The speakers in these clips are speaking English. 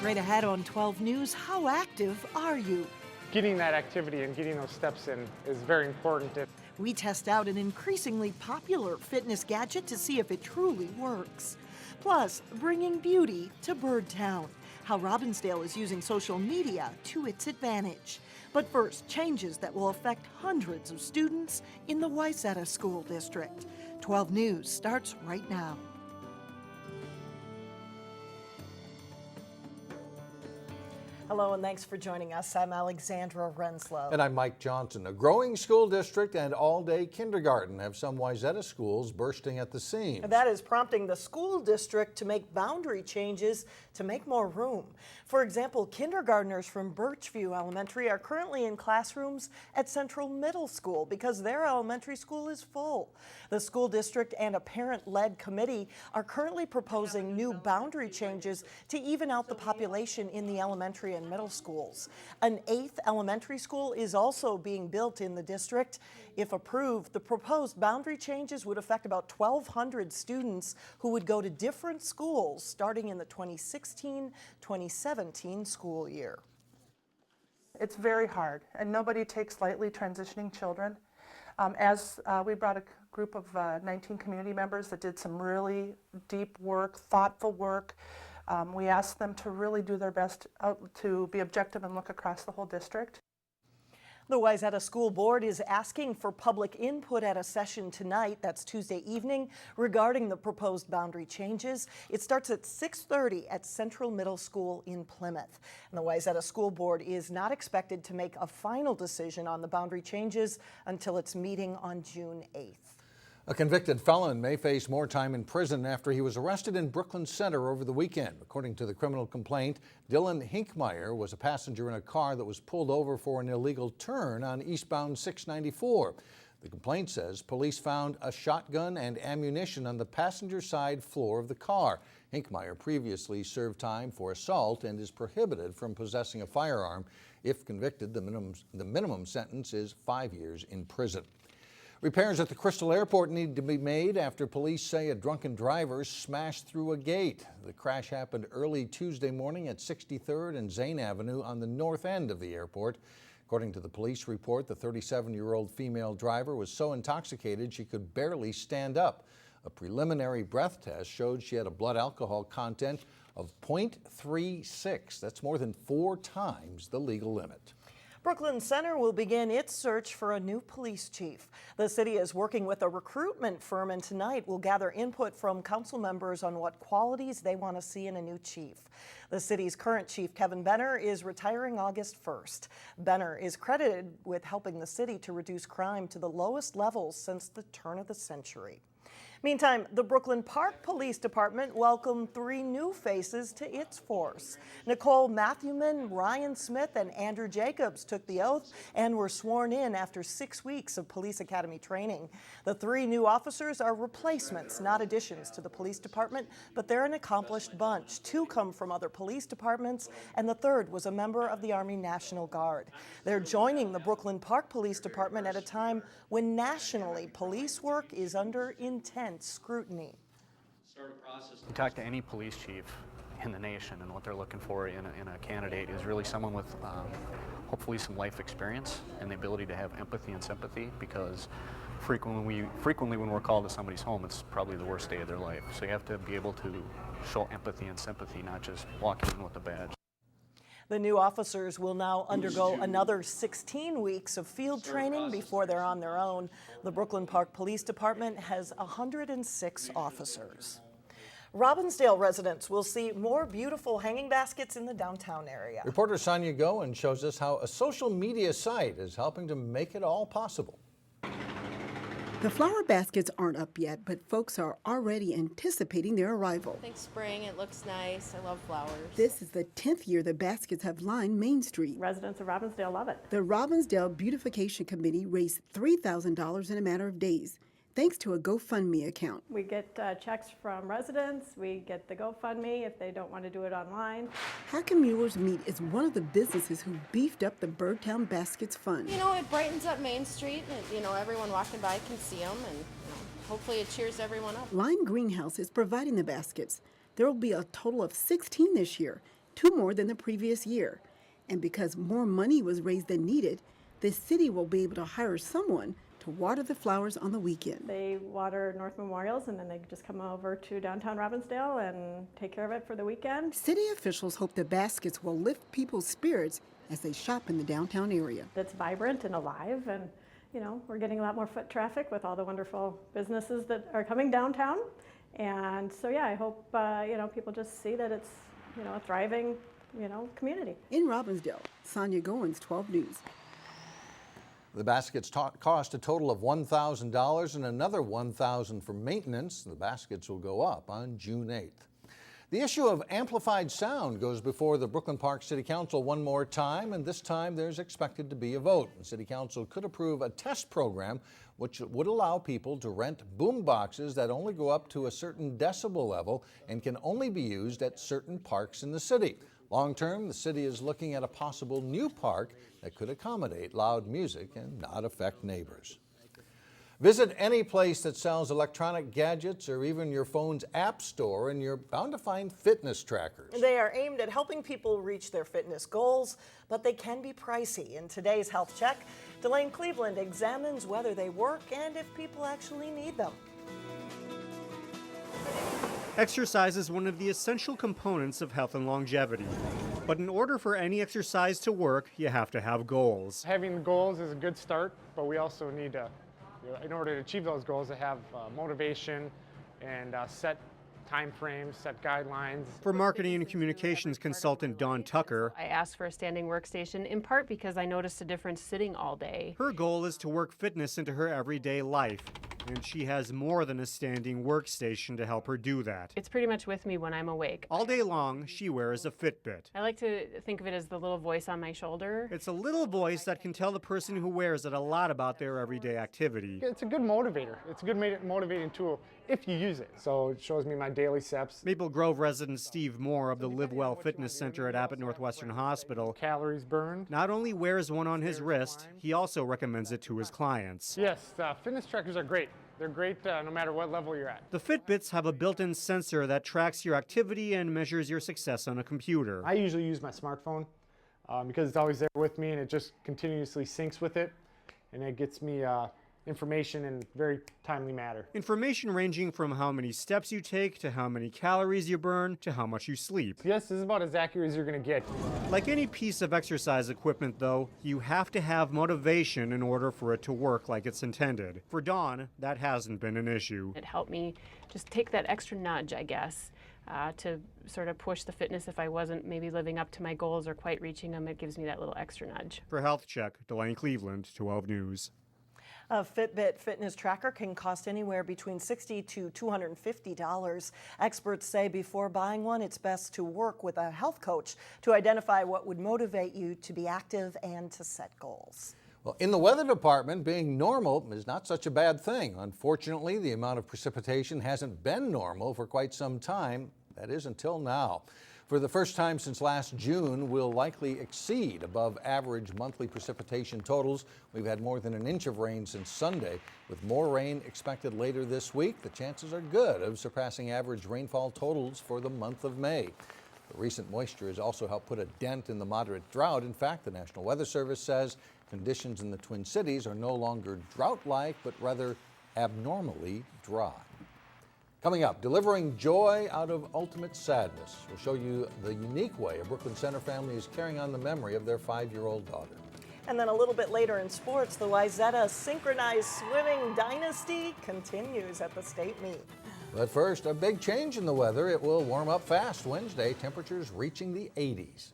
Straight ahead on 12 News, how active are you? Getting that activity and getting those steps in is very important. We test out an increasingly popular fitness gadget to see if it truly works. Plus, bringing beauty to Birdtown, how Robbinsdale is using social media to its advantage. But first, changes that will affect hundreds of students in the Wayzata School District. 12 News starts right now. Hello and thanks for joining us. I'm Alexandra Renslow. And I'm Mike Johnson. A growing school district and all-day kindergarten have some Wayzata schools bursting at the seams. And that is prompting the school district to make boundary changes to make more room. For example, kindergartners from Birchview Elementary are currently in classrooms at Central Middle School because their elementary school is full. The school district and a parent-led committee are currently proposing new boundary changes to even out the population in the elementary and middle schools. An 8th elementary school is also being built in the district. If approved, the proposed boundary changes would affect about 1,200 students who would go to different schools starting in the 2016-2017 school year. It's very hard, and nobody takes lightly transitioning children. We brought a group of 19 community members that did some really deep work, thoughtful work. We asked them to really do their best to be objective and look across the whole district. The Wayzata School Board is asking for public input at a session tonight, that's Tuesday evening, regarding the proposed boundary changes. It starts at 6:30 at Central Middle School in Plymouth. And the Wayzata School Board is not expected to make a final decision on the boundary changes until its meeting on June 8th. A convicted felon may face more time in prison after he was arrested in Brooklyn Center over the weekend. According to the criminal complaint, Dylan Hinkmeyer was a passenger in a car that was pulled over for an illegal turn on eastbound 694. The complaint says police found a shotgun and ammunition on the passenger side floor of the car. Hinkmeyer previously served time for assault and is prohibited from possessing a firearm. If convicted, the minimum sentence is 5 years in prison. Repairs at the Crystal Airport need to be made after police say a drunken driver smashed through a gate. The crash happened early Tuesday morning at 63rd and Zane Avenue on the north end of the airport. According to the police report, the 37-year-old female driver was so intoxicated she could barely stand up. A preliminary breath test showed she had a blood alcohol content of 0.36. That's more than 4 times the legal limit. Brooklyn Center will begin its search for a new police chief. The city is working with a recruitment firm, and tonight will gather input from council members on what qualities they want to see in a new chief. The city's current chief, Kevin Benner, is retiring August 1st. Benner is credited with helping the city to reduce crime to the lowest levels since the turn of the century. Meantime, the Brooklyn Park Police Department welcomed 3 new faces to its force. Nicole Matthewman, Ryan Smith, and Andrew Jacobs took the oath and were sworn in after 6 weeks of police academy training. The 3 new officers are replacements, not additions to the police department, but they're an accomplished bunch. 2 come from other police departments, and the 3rd was a member of the Army National Guard. They're joining the Brooklyn Park Police Department at a time when nationally police work is under intense scrutiny. You talk to any police chief in the nation, and what they're looking for in a candidate is really someone with hopefully some life experience and the ability to have empathy and sympathy, because frequently when we're called to somebody's home, it's probably the worst day of their life. So you have to be able to show empathy and sympathy, not just walking in with a badge. The new officers will now undergo another 16 weeks of field training before they're on their own. The Brooklyn Park Police Department has 106 officers. Robbinsdale residents will see more beautiful hanging baskets in the downtown area. Reporter Sonia Goen shows us how a social media site is helping to make it all possible. The flower baskets aren't up yet, but folks are already anticipating their arrival. I think spring, it looks nice. I love flowers. This is the 10th year the baskets have lined Main Street. Residents of Robbinsdale love it. The Robbinsdale Beautification Committee raised $3,000 in a matter of days, thanks to a GoFundMe account. We get checks from residents. We get the GoFundMe if they don't want to do it online. Hackenmuller's Meat is one of the businesses who beefed up the Birdtown Baskets Fund. You know, it brightens up Main Street. And, everyone walking by can see them, and hopefully it cheers everyone up. Lime Greenhouse is providing the baskets. There will be a total of 16 this year. 2 more than the previous year. And because more money was raised than needed, the city will be able to hire someone to water the flowers on the weekend. They water North Memorials, and then they just come over to downtown Robbinsdale and take care of it for the weekend. City officials hope the baskets will lift people's spirits as they shop in the downtown area. It's vibrant and alive, and we're getting a lot more foot traffic with all the wonderful businesses that are coming downtown. And so, yeah, I hope people just see that it's a thriving community. In Robbinsdale, Sonia Goins, 12 News. The baskets cost a total of $1,000 and another $1,000 for maintenance. The baskets will go up on June 8th. The issue of amplified sound goes before the Brooklyn Park City Council one more time, and this time there's expected to be a vote. The City Council could approve a test program which would allow people to rent boom boxes that only go up to a certain decibel level and can only be used at certain parks in the city. Long term, the city is looking at a possible new park that could accommodate loud music and not affect neighbors. Visit any place that sells electronic gadgets or even your phone's app store and you're bound to find fitness trackers. They are aimed at helping people reach their fitness goals, but they can be pricey. In today's Health Check, Delane Cleveland examines whether they work and if people actually need them. Exercise is one of the essential components of health and longevity. But in order for any exercise to work, you have to have goals. Having goals is a good start, but we also need to, in order to achieve those goals, to have motivation and set time frames, set guidelines. For marketing and communications consultant Dawn Tucker, I asked for a standing workstation in part because I noticed a difference sitting all day. her goal is to work fitness into her everyday life. And she has more than a standing workstation to help her do that. It's pretty much with me when I'm awake. All day long, she wears a Fitbit. I like to think of it as the little voice on my shoulder. It's a little voice that can tell the person who wears it a lot about their everyday activity. It's a good motivator. It's a good motivating tool if you use it. So it shows me my daily steps. Maple Grove resident Steve Moore of the Live Well Fitness Center at Abbott Northwestern Hospital Calories burned. not only wears one on his wrist, he also recommends it to his clients. Yes, fitness trackers are great. They're great no matter what level you're at. The Fitbits have a built-in sensor that tracks your activity and measures your success on a computer. I usually use my smartphone because it's always there with me and it just continuously syncs with it and it gets me information in very timely manner. Information ranging from how many steps you take to how many calories you burn to how much you sleep. Yes, this is about as accurate as you're going to get. Like any piece of exercise equipment, though, you have to have motivation in order for it to work like it's intended. For Dawn, that hasn't been an issue. It helped me just take that extra nudge, I guess, to sort of push the fitness if I wasn't maybe living up to my goals or quite reaching them. It gives me that little extra nudge. For Health Check, Delane Cleveland, 12 News. A Fitbit fitness tracker can cost anywhere between $60 to $250. Experts say before buying one, it's best to work with a health coach to identify what would motivate you to be active and to set goals. Well, in the weather department, being normal is not such a bad thing. Unfortunately, the amount of precipitation hasn't been normal for quite some time. That is until now. For the first time since last June, we'll likely exceed above average monthly precipitation totals. We've had more than an inch of rain since Sunday. With more rain expected later this week, the chances are good of surpassing average rainfall totals for the month of May. The recent moisture has also helped put a dent in the moderate drought. In fact, the National Weather Service says conditions in the Twin Cities are no longer drought-like, but rather abnormally dry. Coming up, delivering joy out of ultimate sadness. We'll show you the unique way a Brooklyn Center family is carrying on the memory of their 5-year-old daughter. And then a little bit later in sports, the Wayzata Synchronized Swimming dynasty continues at the state meet. But first, a big change in the weather. It will warm up fast Wednesday, temperatures reaching the 80s.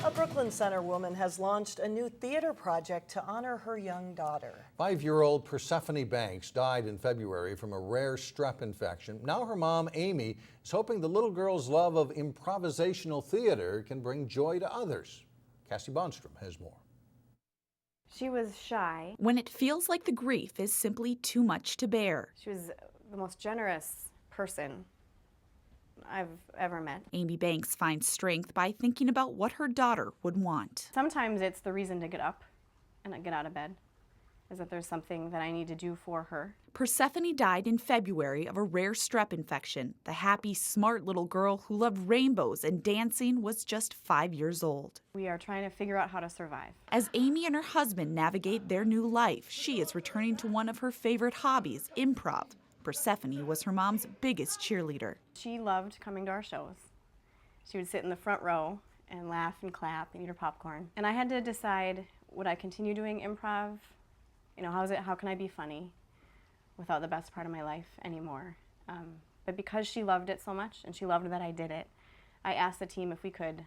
A Brooklyn Center woman has launched a new theater project to honor her young daughter. 5-year-old Persephonee Banks died in February from a rare strep infection. Now her mom, Amy, is hoping the little girl's love of improvisational theater can bring joy to others. Cassie Bonstrom has more. She was shy. When it feels like the grief is simply too much to bear. She was the most generous person I've ever met. Amy Banks finds strength by thinking about what her daughter would want. Sometimes it's the reason to get up and get out of bed, as if there's something that I need to do for her. Persephonee died in February of a rare strep infection. The happy, smart little girl who loved rainbows and dancing was just 5 years old. We are trying to figure out how to survive. As Amy and her husband navigate their new life, she is returning to one of her favorite hobbies, improv. Persephonee was her mom's biggest cheerleader. She loved coming to our shows. She would sit in the front row and laugh and clap and eat her popcorn. And I had to decide, would I continue doing improv? You know, how can I be funny without the best part of my life anymore? But because she loved it so much and she loved that I did it, I asked the team if we could,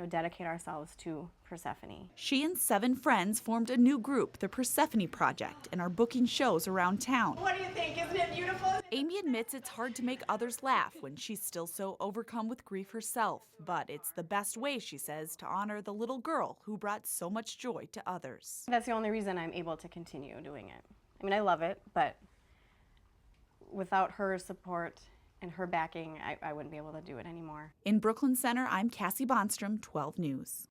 dedicate ourselves to Persephonee. She and 7 friends formed a new group, the Persephonee Project, and are booking shows around town. What do you think? Isn't it beautiful? Amy admits it's hard to make others laugh when she's still so overcome with grief herself, but it's the best way, she says, to honor the little girl who brought so much joy to others. That's the only reason I'm able to continue doing it. I mean, I love it, but without her support and her backing, I wouldn't be able to do it anymore. In Brooklyn Center, I'm Cassie Bonstrom, 12 News.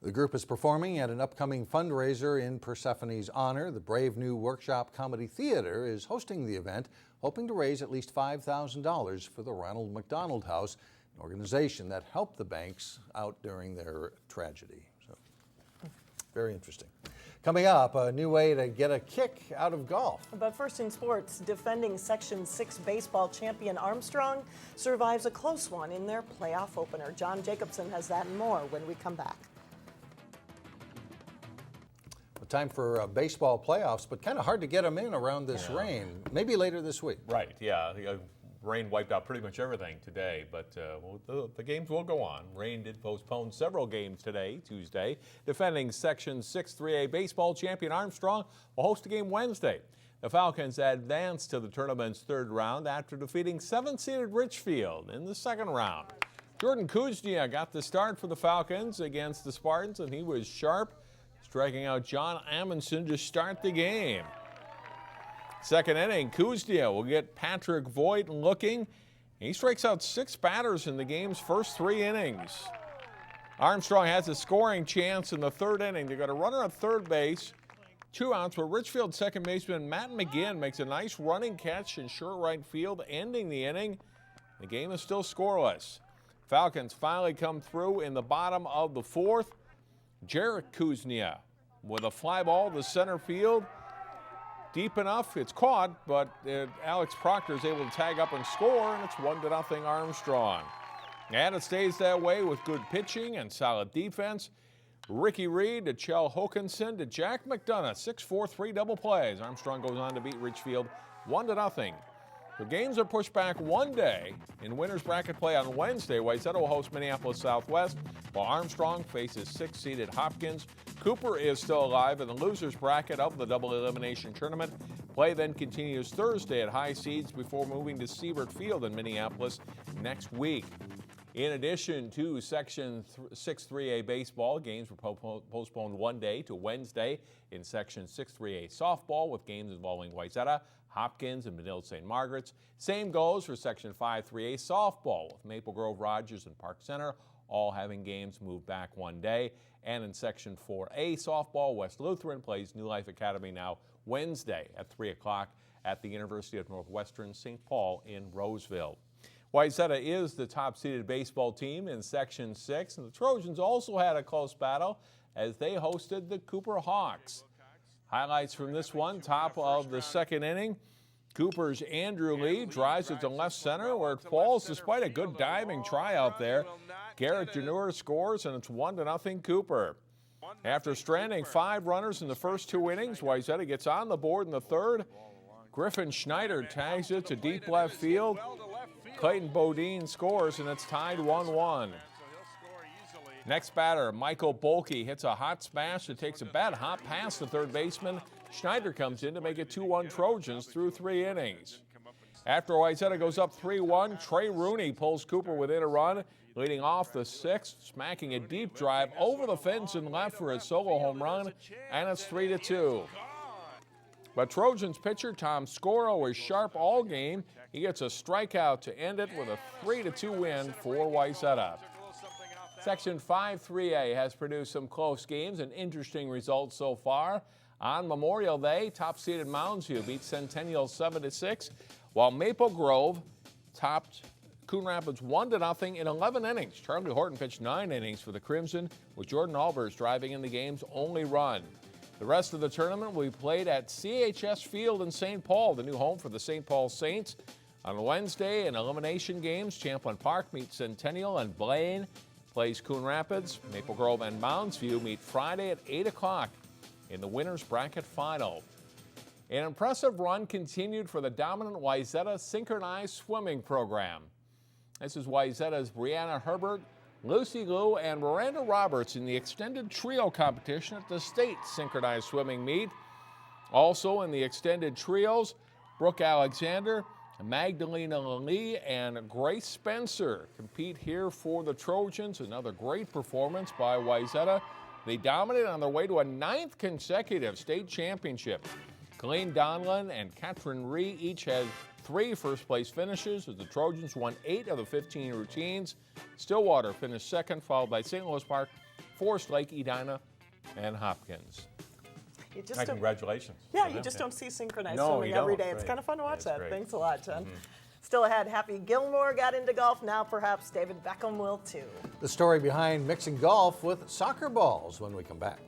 The group is performing at an upcoming fundraiser in Persephonee's honor. The Brave New Workshop Comedy Theater is hosting the event, hoping to raise at least $5,000 for the Ronald McDonald House, an organization that helped the Banks out during their tragedy. So, very interesting. Coming up, a new way to get a kick out of golf. But first in sports, defending Section 6 baseball champion Armstrong survives a close one in their playoff opener. John Jacobson has that and more when we come back. Time for baseball playoffs, but kind of hard to get them in around this rain. Maybe later this week. Right, yeah. Rain wiped out pretty much everything today, but the games will go on. Rain did postpone several games today, Tuesday. Defending Section 6 3A baseball champion Armstrong will host a game Wednesday. The Falcons advanced to the tournament's third round after defeating 7th-seeded Richfield in the second round. Jordan Kuznia got the start for the Falcons against the Spartans, and he was sharp, striking out John Amundsen to start the game. Second inning, Kuznia will get Patrick Voigt looking. He strikes out 6 batters in the game's first 3 innings. Armstrong has a scoring chance in the third inning. They got a runner at third base, 2 outs, where Richfield second baseman Matt McGinn makes a nice running catch in short right field, ending the inning. The game is still scoreless. Falcons finally come through in the bottom of the fourth. Jarek Kuznia with a fly ball to center field. Deep enough, it's caught, but Alex Proctor is able to tag up and score, and it's 1-0 Armstrong. And it stays that way with good pitching and solid defense. Ricky Reed to Chell Hokinson to Jack McDonough, 6-4-3 double plays. Armstrong goes on to beat Richfield 1-0. The games are pushed back one day. In winner's bracket play on Wednesday, Wayzata will host Minneapolis Southwest, while Armstrong faces 6th-seeded Hopkins. Cooper is still alive in the loser's bracket of the double elimination tournament. Play then continues Thursday at high seeds before moving to Siebert Field in Minneapolis next week. In addition to Section 6 3A baseball, games were postponed one day to Wednesday in Section 6 3A softball, with games involving Wayzata, Hopkins, and Medill St. Margaret's. Same goes for Section 5 3A softball, with Maple Grove, Rogers, and Park Center all having games moved back one day. And in Section 4A softball, West Lutheran plays New Life Academy now Wednesday at 3 o'clock at the University of Northwestern St. Paul in Roseville. Wayzata is the top-seeded baseball team in Section 6, and the Trojans also had a close battle as they hosted the Cooper Hawks. Highlights from this one, top of the second inning. Cooper's Andrew Lee drives it to left center where it falls despite a good diving try out there. Garrett Janur scores, and it's 1-0 Cooper. After stranding 5 runners in the first 2 innings, Wayzata gets on the board in the third. Griffin Schneider tags it to deep left field. Clayton Bodine scores, and it's tied 1-1. Next batter, Michael Bolke hits a hot smash that takes a bad hop past the third baseman. Schneider comes in to make it 2-1 Trojans through 3 innings. After Wayzata goes up 3-1, Trey Rooney pulls Cooper within a run, leading off the 6th, smacking a deep drive over the fence and left for a solo home run, and it's 3-2. But Trojans pitcher Tom Scoro was sharp all game. He gets a strikeout to end it with a 3-2 win for Wayzata. Section 5-3A has produced some close games and interesting results so far. On Memorial Day, top-seeded Mounds View beat Centennial 7-6, while Maple Grove topped Coon Rapids 1-0 in 11 innings. Charlie Horton pitched 9 innings for the Crimson, with Jordan Albers driving in the game's only run. The rest of the tournament will be played at CHS Field in St. Paul, the new home for the St. Paul Saints. On Wednesday, in elimination games, Champlain Park meets Centennial and Blaine plays Coon Rapids. Maple Grove and Mounds View meet Friday at 8 o'clock in the winner's bracket final. An impressive run continued for the dominant Wayzata Synchronized Swimming program. This is Wayzata's Brianna Herbert, Lucy Liu, and Miranda Roberts in the extended trio competition at the state Synchronized Swimming meet. Also in the extended trios, Brooke Alexander, Magdalena Lee, and Grace Spencer compete here for the Trojans. Another great performance by Wayzata. They dominated on their way to a 9th consecutive state championship. Colleen Donlin and Katrin Ree each had 3 first-place finishes as the Trojans won 8 of the 15 routines. Stillwater finished second, followed by St. Louis Park, Forest Lake, Edina, and Hopkins. Congratulations. Yeah, you just don't see synchronized No, swimming you every don't. day. It's kind of fun to watch that. Great. Thanks a lot, Jen. Still ahead, Happy Gilmore got into golf. Now perhaps David Beckham will too. The story behind mixing golf with soccer balls when we come back.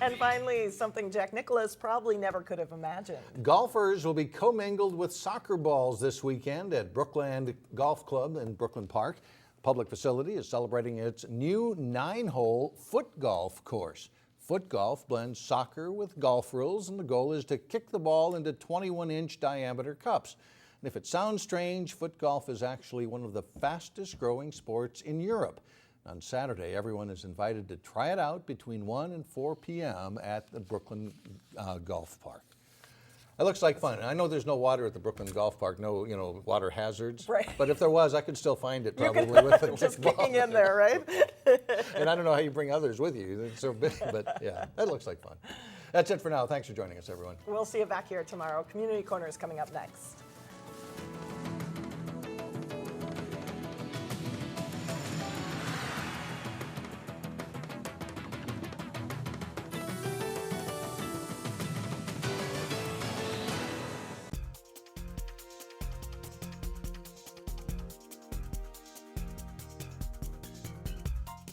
And finally, something Jack Nicklaus probably never could have imagined. Golfers will be commingled with soccer balls this weekend at Brookland Golf Club in Brooklyn Park. The public facility is celebrating its new 9-hole foot golf course. Foot golf blends soccer with golf rules, and the goal is to kick the ball into 21-inch diameter cups. And if it sounds strange, foot golf is actually one of the fastest growing sports in Europe. On Saturday, everyone is invited to try it out between 1 and 4 p.m. at the Brooklyn Golf Park. It looks like fun. I know there's no water at the Brooklyn Golf Park, no, water hazards. Right. But if there was, I could still find it probably with a just ball. kicking in there, right? And I don't know how you bring others with you. It's so big, but yeah, that looks like fun. That's it for now. Thanks for joining us, everyone. We'll see you back here tomorrow. Community Corner is coming up next.